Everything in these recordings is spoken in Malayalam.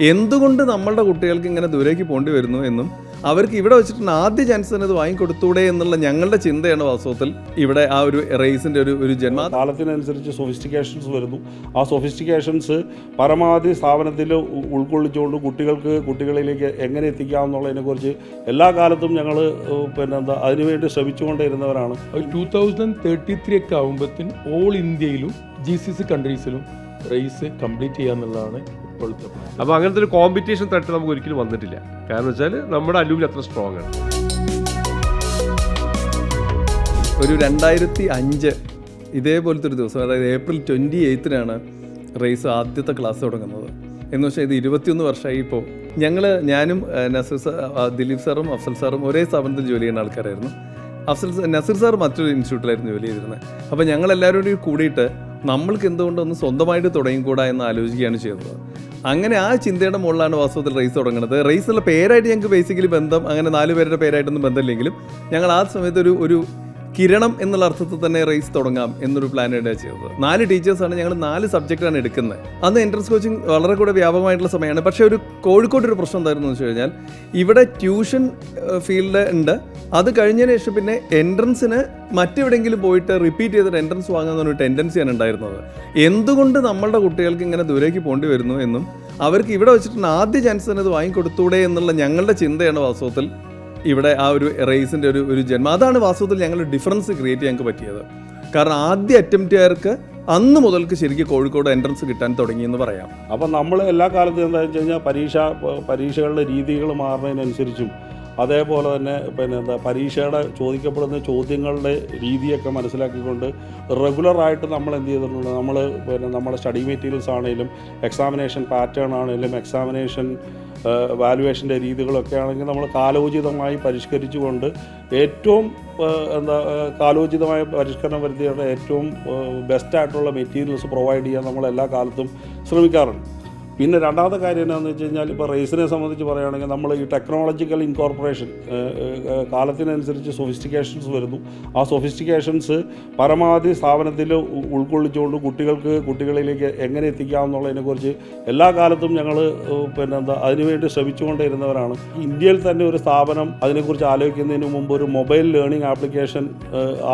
എന്തുകൊണ്ട് നമ്മളുടെ കുട്ടികൾക്ക് ഇങ്ങനെ ദൂരേക്ക് പോകേണ്ടി വരുന്നു എന്നും അവർക്ക് ഇവിടെ വെച്ചിട്ട് ആദ്യ ചാൻസ് തന്നെ ഇത് വാങ്ങിക്കൊടുത്തൂടെ എന്നുള്ള ഞങ്ങളുടെ ചിന്തയാണ് വാസ്തവത്തിൽ ഇവിടെ ആ ഒരു റേസിൻ്റെ ഒരു ജന്മ. കാലത്തിനനുസരിച്ച് സൊഫിസ്റ്റിക്കേഷൻസ് വരുന്നു. ആ സൊഫിസ്റ്റിക്കേഷൻസ് പരമാവധി സ്ഥാപനത്തിൽ ഉൾക്കൊള്ളിച്ചുകൊണ്ട് കുട്ടികളിലേക്ക് എങ്ങനെ എത്തിക്കാമെന്നുള്ളതിനെക്കുറിച്ച് എല്ലാ കാലത്തും ഞങ്ങൾ അതിനുവേണ്ടി ശ്രമിച്ചുകൊണ്ടിരുന്നവരാണ്. 2033 ഒക്കെ ആകുമ്പോഴത്തേന് ഓൾ ഇന്ത്യയിലും GCC കൺട്രീസിലും റേസ് കംപ്ലീറ്റ് ചെയ്യാന്നുള്ളതാണ് ഇപ്പോഴത്തെ. അപ്പോൾ അങ്ങനത്തെ ഒരു കോമ്പറ്റീഷൻ തട്ട് നമുക്ക് ഒരിക്കലും വന്നിട്ടില്ല. കാരണം വെച്ചാൽ നമ്മുടെ അലൂമിനി അത്ര സ്ട്രോങ് ആണ്. ഒരു 2005 ഇതേപോലത്തെ ഒരു ദിവസം, അതായത് April 28 റേസ് ആദ്യത്തെ ക്ലാസ് തുടങ്ങുന്നത്. എന്ന് വെച്ചാൽ ഇത് 21 വർഷമായി. ഇപ്പോൾ ഞാനും ദിലീപ് സാറും അഫ്സൽ സാറും ഒരേ സ്ഥാപനത്തിൽ ജോലി ചെയ്യുന്ന ആൾക്കാരായിരുന്നു. നസീർ സാർ മറ്റൊരു ഇൻസ്റ്റിറ്റ്യൂട്ടിലായിരുന്നു ജോലി ചെയ്തിരുന്നത്. അപ്പോൾ ഞങ്ങളെല്ലാവരും കൂടി കൂടിയിട്ട് നമ്മൾക്ക് എന്തുകൊണ്ടൊന്ന് സ്വന്തമായിട്ട് തുടങ്ങിക്കൂടാ എന്ന് ആലോചിക്കുകയാണ് ചെയ്തത്. അങ്ങനെ ആ ചിന്തയുടെ മുകളിലാണ് വാസ്തവത്തിൽ റേസ് തുടങ്ങുന്നത്. റേസ് എന്നുള്ള പേരായിട്ട് ഞങ്ങൾക്ക് ബേസിക്കലി ബന്ധം അങ്ങനെ 4 പേരുടെ പേരായിട്ടൊന്നും ബന്ധമില്ലെങ്കിലും ഞങ്ങൾ ആ സമയത്ത് ഒരു കിരണം എന്നുള്ള അർത്ഥത്തിൽ തന്നെ റേസ് തുടങ്ങാം എന്നൊരു പ്ലാനായിട്ടാണ് ചെയ്തത്. 4 ടീച്ചേഴ്സാണ്, ഞങ്ങൾ 4 സബ്ജക്റ്റാണ് എടുക്കുന്നത്. അന്ന് എൻട്രൻസ് കോച്ചിങ് വളരെ കൂടെ വ്യാപകമായിട്ടുള്ള സമയമാണ്. പക്ഷേ കോഴിക്കോട് ഒരു പ്രശ്നം എന്തായിരുന്നു എന്ന് വെച്ച് കഴിഞ്ഞാൽ ഇവിടെ ട്യൂഷൻ ഫീൽഡ് ഉണ്ട്. അത് കഴിഞ്ഞതിന് ശേഷം പിന്നെ എൻട്രൻസിന് മറ്റെവിടെയെങ്കിലും പോയിട്ട് റിപ്പീറ്റ് ചെയ്തിട്ട് എൻട്രൻസ് വാങ്ങാൻ ഒരു ടെൻഡൻസിയാണ് ഉണ്ടായിരുന്നത്. എന്തുകൊണ്ട് നമ്മളുടെ കുട്ടികൾക്ക് ഇങ്ങനെ ദൂരേക്ക് പോകേണ്ടി വരുന്നു എന്നും അവർക്ക് ഇവിടെ വെച്ചിട്ട് ആദ്യ ചാൻസ് തന്നെ ഇത് വാങ്ങിക്കൊടുത്തൂടെ എന്നുള്ള ഞങ്ങളുടെ ചിന്തയാണ് വാസ്തവത്തിൽ ഇവിടെ ആ ഒരു റേസിൻ്റെ ഒരു ജന്മം. അതാണ് വാസ്തവത്തിൽ ഞങ്ങൾ ഡിഫറൻസ് ക്രിയേറ്റ് ചെയ്യാൻ പറ്റിയത്. കാരണം ആദ്യ അറ്റംപ്റ്റുകാർക്ക് അന്ന് മുതൽക്ക് ശരിക്കും കോഴിക്കോട് എൻട്രൻസ് കിട്ടാൻ തുടങ്ങിയെന്ന് പറയാം. അപ്പം നമ്മൾ എല്ലാ കാലത്തും എന്താണെന്ന് വെച്ച് കഴിഞ്ഞാൽ പരീക്ഷകളുടെ രീതികൾ മാറുന്നതിനനുസരിച്ചും അതേപോലെ തന്നെ പരീക്ഷയുടെ ചോദിക്കപ്പെടുന്ന ചോദ്യങ്ങളുടെ രീതിയൊക്കെ മനസ്സിലാക്കിക്കൊണ്ട് റെഗുലറായിട്ട് നമ്മൾ എന്ത് ചെയ്തിട്ടുണ്ട്, നമ്മുടെ സ്റ്റഡി മെറ്റീരിയൽസ് ആണെങ്കിലും എക്സാമിനേഷൻ പാറ്റേൺ ആണെങ്കിലും എക്സാമിനേഷൻ വാലുവേഷൻ്റെ രീതികളൊക്കെ ആണെങ്കിൽ നമ്മൾ കാലോചിതമായി പരിഷ്കരിച്ചുകൊണ്ട് ഏറ്റവും കാലോചിതമായ പരിഷ്കരണം വരുത്തിയുള്ള ഏറ്റവും ബെസ്റ്റായിട്ടുള്ള മെറ്റീരിയൽസ് പ്രൊവൈഡ് ചെയ്യാൻ നമ്മൾ എല്ലാ കാലത്തും ശ്രമിക്കാറുണ്ട്. പിന്നെ രണ്ടാമത്തെ കാര്യം എന്താണെന്ന് വെച്ച് കഴിഞ്ഞാൽ ഇപ്പോൾ റേസിനെ സംബന്ധിച്ച് പറയുകയാണെങ്കിൽ നമ്മൾ ഈ ടെക്നോളജിക്കൽ ഇൻകോർപ്പറേഷൻ കാലത്തിനനുസരിച്ച് സൊഫിസ്റ്റിക്കേഷൻസ് വരുന്നു. ആ സൊഫിസ്റ്റിക്കേഷൻസ് പരമാവധി സ്ഥാപനത്തിൽ ഉൾക്കൊള്ളിച്ചുകൊണ്ട് കുട്ടികളിലേക്ക് എങ്ങനെ എത്തിക്കാമെന്നുള്ളതിനെക്കുറിച്ച് എല്ലാ കാലത്തും ഞങ്ങൾ അതിനുവേണ്ടി ശ്രമിച്ചുകൊണ്ടിരുന്നവരാണ്. ഇന്ത്യയിൽ തന്നെ ഒരു സ്ഥാപനം അതിനെക്കുറിച്ച് ആലോചിക്കുന്നതിന് മുമ്പ് ഒരു മൊബൈൽ ലേണിംഗ് ആപ്ലിക്കേഷൻ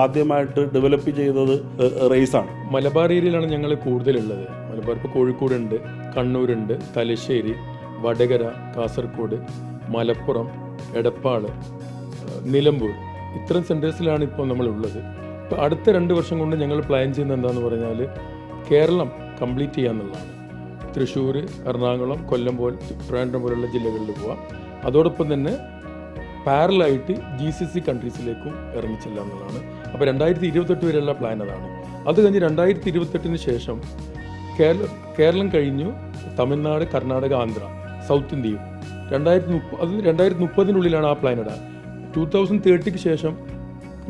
ആദ്യമായിട്ട് ഡെവലപ്പ് ചെയ്തത് റേസാണ്. മലബാർ ഏരിയയിലാണ് ഞങ്ങൾ കൂടുതലുള്ളത്. മലബാർ ഇപ്പോൾ കോഴിക്കോടുണ്ട്, കണ്ണൂരുണ്ട്, തലശ്ശേരി, വടകര, കാസർഗോഡ്, മലപ്പുറം, എടപ്പാൾ, നിലമ്പൂർ, ഇത്തരം സെൻറ്റേഴ്സിലാണ് ഇപ്പോൾ നമ്മളുള്ളത്. ഇപ്പോൾ അടുത്ത 2 വർഷം കൊണ്ട് ഞങ്ങൾ പ്ലാൻ ചെയ്യുന്നത് എന്താണെന്ന് പറഞ്ഞാൽ കേരളം കംപ്ലീറ്റ് ചെയ്യാന്നുള്ളതാണ്. തൃശ്ശൂർ, എറണാകുളം, കൊല്ലം ട്രിവാൻഡ്രം പോലുള്ള ജില്ലകളിൽ പോവാം. അതോടൊപ്പം തന്നെ പാരലായിട്ട് GCC കൺട്രീസിലേക്കും ഇറങ്ങിച്ചില്ല എന്നുള്ളതാണ്. അപ്പോൾ 2028 വരെയുള്ള പ്ലാൻ അതാണ്. അത് കഴിഞ്ഞ് 2028 ശേഷം കേരളം കഴിഞ്ഞു തമിഴ്നാട്, കർണാടക, ആന്ധ്ര, സൗത്ത് ഇന്ത്യയും 2030 ആ പ്ലാൻ ഇടാൻ. 2030 ശേഷം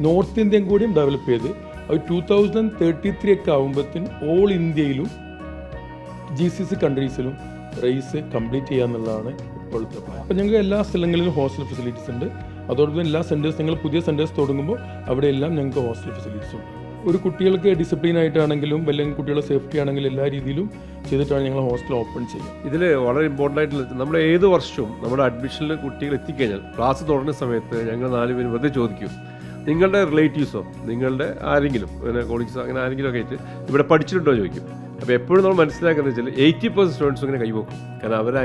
നോർത്ത് ഇന്ത്യയും കൂടിയും ഡെവലപ്പ് ചെയ്ത് അത് 2033 ഒക്കെ ആകുമ്പോഴത്തേന് ഓൾ ഇന്ത്യയിലും GCC കൺട്രീസിലും റേസ് കംപ്ലീറ്റ് ചെയ്യാന്നുള്ളതാണ് ഇപ്പോഴത്തെ പ്ലാൻ. അപ്പോൾ ഞങ്ങൾക്ക് എല്ലാ സ്ഥലങ്ങളിലും ഹോസ്റ്റൽ ഫെസിലിറ്റീസ് ഉണ്ട്. അതോടൊപ്പം എല്ലാ സെൻറ്റേഴ്സ്, ഞങ്ങൾ പുതിയ സെൻറ്റേഴ്സ് തുടങ്ങുമ്പോൾ അവിടെയെല്ലാം ഞങ്ങൾക്ക് ഹോസ്റ്റൽ ഫെസിലിറ്റീസ് ഉണ്ട്. ഒരു കുട്ടികൾക്ക് ഡിസിപ്ലിൻ ആയിട്ടാണെങ്കിലും അല്ലെങ്കിൽ കുട്ടികളുടെ സേഫ്റ്റി ആണെങ്കിലും എല്ലാ രീതിയിലും ചെയ്തിട്ടാണ് ഞങ്ങൾ ഹോസ്റ്റൽ ഓപ്പൺ ചെയ്യുക. ഇതിൽ വളരെ ഇമ്പോർട്ടൻ്റ് ആയിട്ടുള്ള നമ്മൾ ഏത് വർഷവും നമ്മുടെ അഡ്മിഷനിൽ കുട്ടികൾ എത്തിക്കഴിഞ്ഞാൽ ക്ലാസ് തുടങ്ങുന്ന സമയത്ത് ഞങ്ങൾ 4 പേര് വെറുതെ ചോദിക്കും, നിങ്ങളുടെ റിലേറ്റീവ്സോ നിങ്ങളുടെ ആരെങ്കിലും കോളീഗ്സോ അങ്ങനെ ആരെങ്കിലും ഒക്കെ ആയിട്ട് ഇവിടെ പഠിച്ചിട്ടുണ്ടോ ചോദിക്കും. അപ്പോൾ എപ്പോഴും നമ്മൾ മനസ്സിലാക്കുന്നത് വെച്ചാൽ 80% സ്റ്റുഡൻസും ഇങ്ങനെ കൈവക്കും. കാരണം അവർ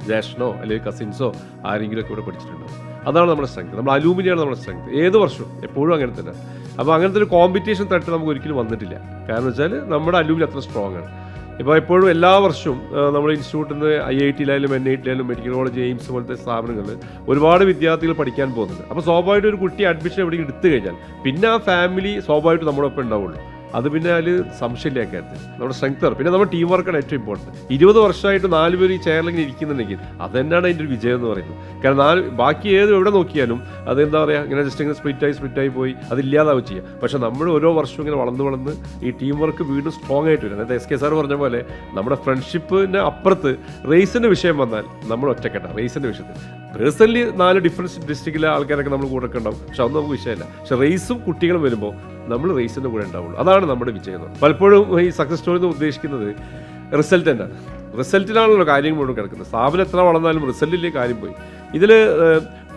ജ്യേഷ്ഠനോ അല്ലെങ്കിൽ കസിൻസോ ആരെങ്കിലും ഒക്കെ ഇവിടെ പഠിച്ചിട്ടുണ്ടാവും. അതാണ് നമ്മുടെ സ്ട്രെങ്ത്. നമ്മൾ അലൂമിനിയാണ് നമ്മുടെ സ്ട്രെങ്ത്. ഏത് വർഷവും എപ്പോഴും അങ്ങനെ തന്നെ. അപ്പോൾ അങ്ങനത്തെ ഒരു കോമ്പറ്റീഷൻ തട്ട് നമുക്ക് ഒരിക്കലും വന്നിട്ടില്ല. കാരണം വെച്ചാൽ നമ്മുടെ അലൂമിനി അത്ര സ്ട്രോങ് ആണ്. ഇപ്പോൾ എപ്പോഴും എല്ലാ വർഷവും നമ്മുടെ ഇൻസ്റ്റിറ്റ്യൂട്ടിൽ നിന്ന് IIT-ലായാലും NIT-ലായാലും മെഡിക്കൽ കോളേജ്, എയിംസ് പോലത്തെ സ്ഥാപനങ്ങളിൽ ഒരുപാട് വിദ്യാർത്ഥികൾ പഠിക്കാൻ പോകുന്നുണ്ട്. അപ്പോൾ സ്വാഭാവികമായിട്ട് ഒരു കുട്ടി അഡ്മിഷൻ എവിടെയും എടുത്തു കഴിഞ്ഞാൽ പിന്നെ ആ ഫാമിലി സ്വാഭാവികമായിട്ട് നമ്മുടെ ഒപ്പം ഉണ്ടാവുള്ളൂ. അത് പിന്നെ അതിൽ സംശയമില്ല കാര്യത്തിൽ നമ്മുടെ സ്ട്രെങ്ത്. പിന്നെ നമ്മുടെ ടീം വർക്കാണ് ഏറ്റവും ഇമ്പോർട്ടൻറ്റ്. 20 വർഷമായിട്ട് 4 പേര് ഈ ചെയറിലിങ്ങനെ ഇരിക്കുന്നുണ്ടെങ്കിൽ അത് തന്നെയാണ് അതിൻ്റെ ഒരു വിജയം എന്ന് പറയുന്നത്. കാരണം ബാക്കി എവിടെ നോക്കിയാലും അതെന്താ പറയുക, ഇങ്ങനെ ജസ്റ്റ് ഇങ്ങനെ സ്പ്ലിറ്റായി പോയി അതില്ലാതാവും ചെയ്യുക. പക്ഷേ നമ്മൾ ഓരോ വർഷവും ഇങ്ങനെ വളർന്ന് ഈ ടീം വർക്ക് വീണ്ടും സ്ട്രോങ് ആയിട്ട് വരും. അതായത് SK സാർ പറഞ്ഞ പോലെ നമ്മുടെ ഫ്രണ്ട്ഷിപ്പിന് അപ്പുറത്ത് റേസിൻ്റെ വിഷയം വന്നാൽ നമ്മൾ ഒറ്റക്കെട്ടാണ്. റേസിൻ്റെ വിഷയത്തിൽ പേഴ്സണലി 4 ഡിഫറൻറ്റ് ഡിസ്ട്രിക്റ്റിലെ ആൾക്കാരൊക്കെ നമ്മൾ കൂടെ ഒക്കെ ഉണ്ടാവും. പക്ഷെ അതൊന്നും നമുക്ക് വിഷയമില്ല. പക്ഷേ റേസും കുട്ടികളും വരുമ്പോൾ നമ്മൾ റേസിൻ്റെ കൂടെ ഉണ്ടാവുള്ളൂ. അതാണ് നമ്മുടെ വിജയം. പലപ്പോഴും ഈ സക്സസ് സ്റ്റോറി എന്ന് ഉദ്ദേശിക്കുന്നത് റിസൾട്ടൻ്റാണ്. റിസൾട്ടിലാണല്ലോ കാര്യം മുഴുവൻ കിടക്കുന്നത്. സ്ഥാപനം എത്ര വളർന്നാലും റിസൾട്ടിലെ കാര്യം പോയി. ഇതിൽ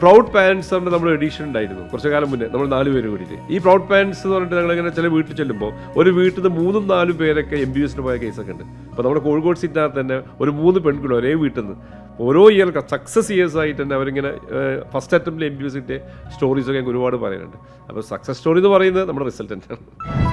പ്രൗഡ് പാരൻസ് പറഞ്ഞിട്ട് നമ്മൾ എഡീഷൻ ഉണ്ടായിരുന്നു കുറച്ച് കാലം മുന്നേ, നമ്മൾ 4 പേര് കൂടിയിട്ട്. ഈ പ്രൗഡ് പാരൻസ് എന്ന് പറഞ്ഞിട്ട് ഞങ്ങളിങ്ങനെ ചില വീട്ടിൽ ചെല്ലുമ്പോൾ ഒരു വീട്ടിൽ നിന്ന് 3-4 പേരൊക്കെ MBBSന് പോയ കേസൊക്കെ ഉണ്ട്. അപ്പോൾ നമ്മുടെ കോഴിക്കോട് സിറ്റിനകത്ത് തന്നെ ഒരു 3 പെൺകുട്ടികൾ ഒരേ വീട്ടിൽ നിന്ന് ഓരോ ഇയർ സക്സസ് ഇയേഴ്സ് ആയിട്ട് തന്നെ അവരിങ്ങനെ ഫസ്റ്റ് അറ്റംപ്റ്റിൽ MBBS കിട്ടിയ സ്റ്റോറീസൊക്കെ ഞങ്ങൾക്ക് ഒരുപാട് പറയാനുണ്ട്. അപ്പോൾ സക്സസ് സ്റ്റോറി എന്ന് പറയുന്നത് നമ്മുടെ റിസൾട്ട് തന്നെയാണ്.